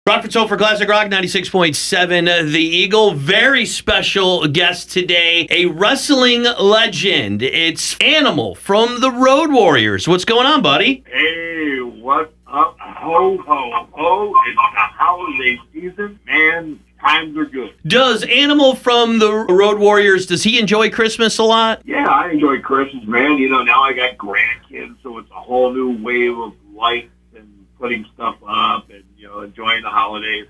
Rockford's Home for Classic Rock 96.7 The Eagle. Very special guest today, a wrestling legend. It's Animal from the Road Warriors. What's going on, buddy? Hey, what's up? Ho, ho, ho. It's the holiday season. Man, times are good. Does Animal from the Road Warriors, does he enjoy Christmas a lot? Yeah, I enjoy Christmas, man. You know, now I got grandkids, so it's a whole new wave of lights and putting stuff up and, you know, enjoying the holidays.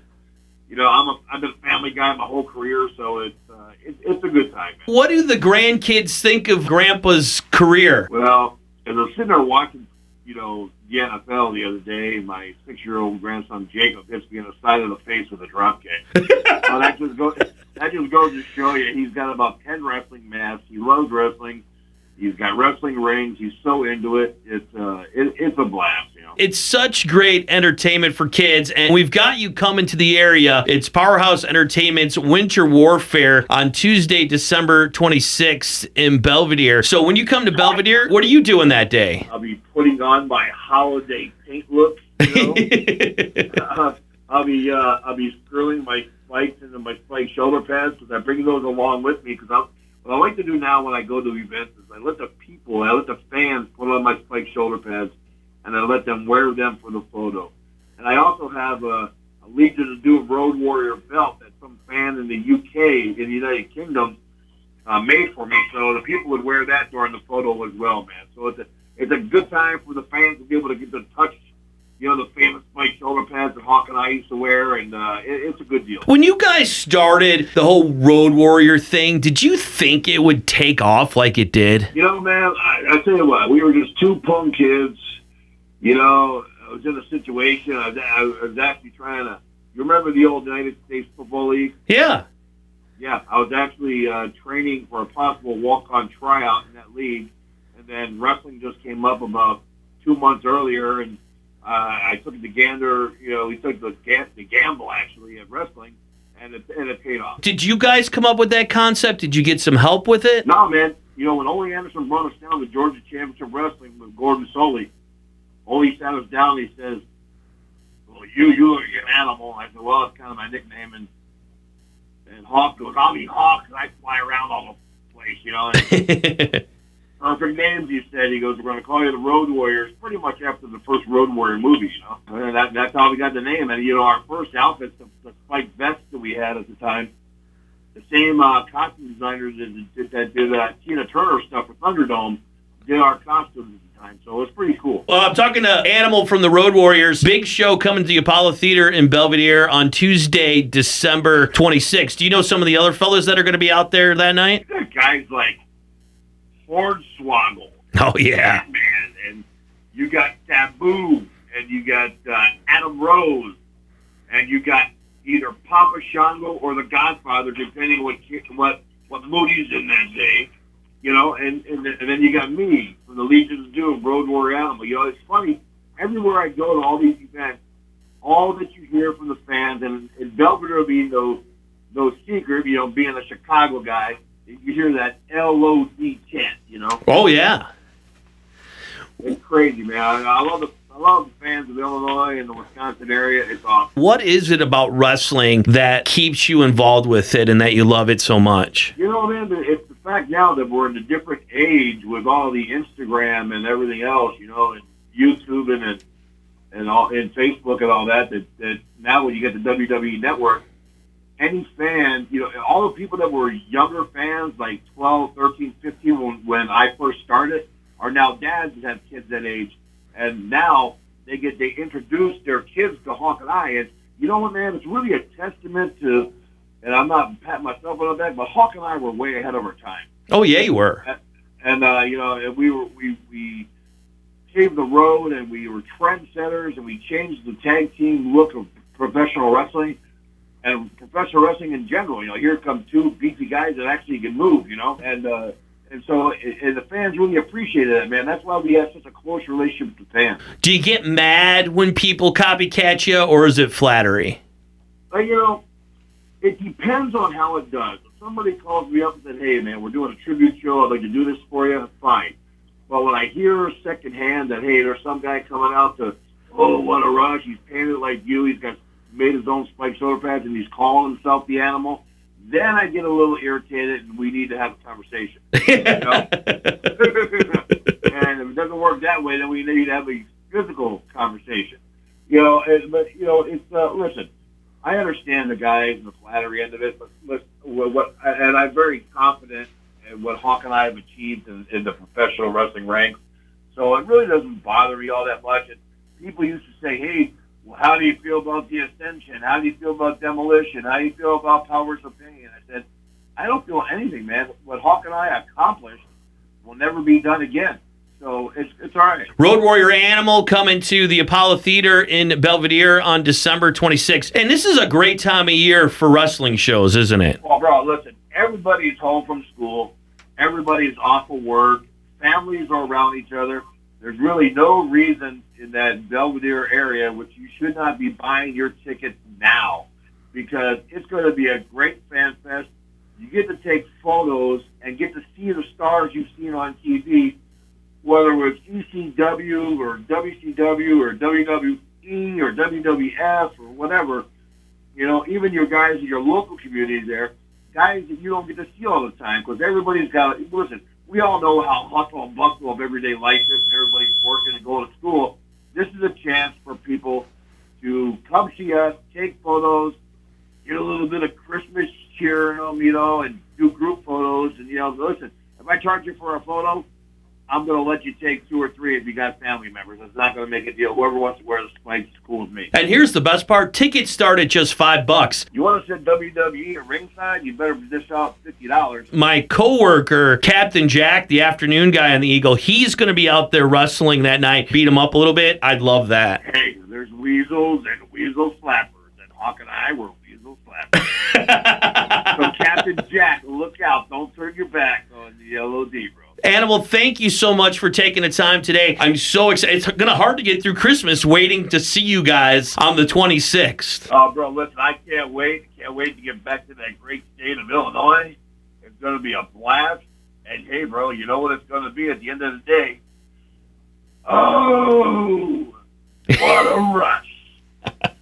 You know, I've been a family guy my whole career, so it's a good time, man. What do the grandkids think of Grandpa's career? Well, as I was sitting there watching, you know, the NFL the other day, my 6-year-old grandson Jacob hits me in the side of the face with a drop kick. So that just goes to show you he's got about 10 wrestling masks. He loves wrestling. He's got wrestling rings. He's so into it. It's a blast, you know. It's such great entertainment for kids, and we've got you coming to the area. It's Powerhouse Entertainment's Winter Warfare on Tuesday, December 26th in Belvidere. So when you come to Belvidere, what are you doing that day? I'll be putting on my holiday paint look, you know. I'll be screwing my spikes into my spike shoulder pads because I bring those along with me because what I like to do now when I go to events is I let the fans put on my spike shoulder pads, and I let them wear them for the photo. And I also have a Legion of Doom Road Warrior belt that some fan in the UK, in the United Kingdom, made for me, so the people would wear that during the photo as well, man. So it's a good time for the fans to be able to get to touch, you know, the famous spike shoulder pads that Hawk and I used to wear, and it's a good deal. When you guys started the whole Road Warrior thing, did you think it would take off like it did? You know, man, I tell you what, we were just two punk kids. You know, I was in a situation, I was actually trying to, you remember the old United States Football League? Yeah. Yeah, I was actually training for a possible walk-on tryout in that league, and then wrestling just came up about 2 months earlier, and I took the gander, you know, we took the gamble, actually, at wrestling, and it paid off. Did you guys come up with that concept? Did you get some help with it? No, man. You know, when Ole Anderson brought us down to Georgia Championship Wrestling with Gordon Soley, Ole sat us down and he says, well, you're an animal. I said, well, it's kind of my nickname. And Hawk goes, I'll be Hawk, and I fly around all the place, you know. And perfect names, he said. He goes, we're going to call you the Road Warriors, pretty much after the first Road Warrior movie, you know. And that's how we got the name. And, you know, our first outfits, the spike vests that we had at the time, the same costume designers that did Tina Turner stuff with Thunderdome did our costumes at the time. So it was pretty cool. Well, I'm talking to Animal from the Road Warriors. Big show coming to the Apollo Theater in Belvidere on Tuesday, December 26th. Do you know some of the other fellas that are going to be out there that night? You got guys like Hornswoggle. Oh, yeah. Man, and you got Taboo, and you got Adam Rose, and you got either Papa Shango or the Godfather, depending what mood he's in that day. You know, and then you got me from the Legion of Doom, Road Warrior Animal. You know, it's funny. Everywhere I go to all these events, all that you hear from the fans, and Belvedere being those secret, you know, being a Chicago guy, you hear that LOD chant, you know. Oh, yeah. It's crazy, man. I love the fans of Illinois and the Wisconsin area. It's awesome. What is it about wrestling that keeps you involved with it and that you love it so much? You know, man, it's the fact now that we're in a different age with all the Instagram and everything else, you know, and YouTube and Facebook and all that now when you get the WWE Network, any fan, you know, all the people that were younger fans, like 12, 13, 15, when I first started, are now dads that have kids that age. And now they introduce their kids to Hawk and I. And you know what, man? It's really a testament to, and I'm not patting myself on the back, but Hawk and I were way ahead of our time. Oh, yeah, you were. And you know, we paved the road, and we were trendsetters, and we changed the tag team look of professional wrestling and professional wrestling in general. You know, here come two beefy guys that actually can move, you know, and so the fans really appreciated it, man. That's why we have such a close relationship with the fans. Do you get mad when people copycat you, or is it flattery? You know, it depends on how it does. If somebody calls me up and says, hey, man, we're doing a tribute show, I'd like to do this for you, fine. But when I hear secondhand that, hey, there's some guy coming out to, oh, what a rush, he's painted like you, he's got made his own spiked shoulder pads and he's calling himself the animal, then I get a little irritated and we need to have a conversation. You know? And if it doesn't work that way, then we need to have a physical conversation. You know, listen, I understand the guys and the flattery end of it, but and I'm very confident in what Hawk and I have achieved in the professional wrestling ranks. So it really doesn't bother me all that much. And people used to say, hey, well, how do you feel about the Ascension? How do you feel about Demolition? How do you feel about Powers of Pain? I said, I don't feel anything, man. What Hawk and I accomplished will never be done again. So it's all right. Road Warrior Animal coming to the Apollo Theater in Belvidere on December 26th. And this is a great time of year for wrestling shows, isn't it? Well, bro, listen, everybody's home from school. Everybody's off of work. Families are around each other. There's really no reason in that Belvidere area which you should not be buying your tickets now, because it's going to be a great fan fest. You get to take photos and get to see the stars you've seen on TV, whether it was ECW or WCW or WWE or WWF or whatever. You know, even your guys in your local community there, guys that you don't get to see all the time, because everybody's got, listen, we all know how hustle and bustle of everyday life is, and everybody's working and going to school. This is a chance for people to come see us, take photos, get a little bit of Christmas cheer in them, you know, and do group photos. And, you know, listen, if I charge you for a photo, I'm going to let you take 2 or 3 if you got family members. It's not going to make a deal. Whoever wants to wear the spikes is cool with me. And here's the best part. Tickets start at just $5. You want to sit WWE at ringside, you better dish out $50. My coworker, Captain Jack, the afternoon guy on the Eagle, he's going to be out there wrestling that night. Beat him up a little bit. I'd love that. Hey, there's weasels and weasel slappers, and Hawk and I were weasel slappers. So Captain Jack, look out. Don't turn your back on the LOD, bro. Animal, thank you so much for taking the time today. I'm so excited. It's going to hard to get through Christmas waiting to see you guys on the 26th. Oh, bro, listen, I can't wait. Can't wait to get back to that great state of Illinois. It's going to be a blast. And, hey, bro, you know what it's going to be at the end of the day? Oh, what a rush.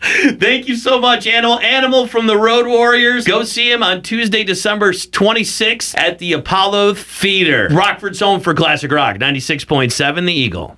Thank you so much, Animal. Animal from the Road Warriors. Go see him on Tuesday, December 26th at the Apollo Theater. Rockford's home for Classic Rock, 96.7 The Eagle.